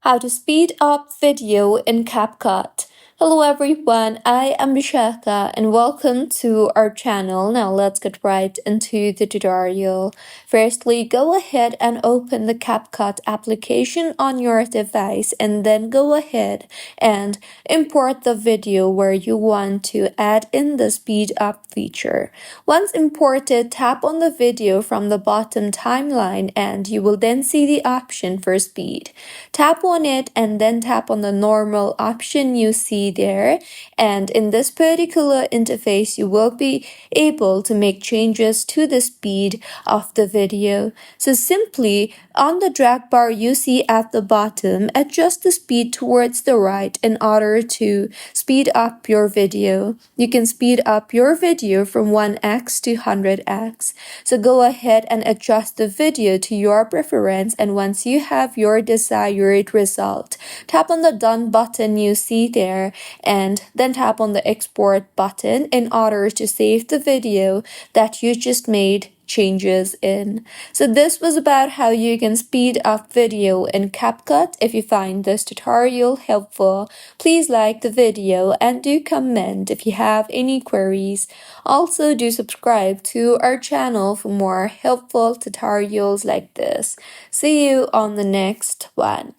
How to speed up video in CapCut. Hello everyone, I am Vishaka and welcome to our channel. Now let's get right into the tutorial. Firstly, go ahead and open the CapCut application on your device and then go ahead and import the video where you want to add in the speed up feature. Once imported, tap on the video from the bottom timeline and you will then see the option for speed. Tap on it and then tap on the normal option you see there, and in this particular interface you will be able to make changes to the speed of the video. So simply on the drag bar you see at the bottom, adjust the speed towards the right in order to speed up your video. You can speed up your video from 1x to 100x. So go ahead and adjust the video to your preference, and once you have your desired result, tap on the done button you see there and then tap on the export button in order to save the video that you just made changes in. So this was about how you can speed up video in CapCut. If you find this tutorial helpful, please like the video and do comment if you have any queries. Also do subscribe to our channel for more helpful tutorials like this. See you on the next one.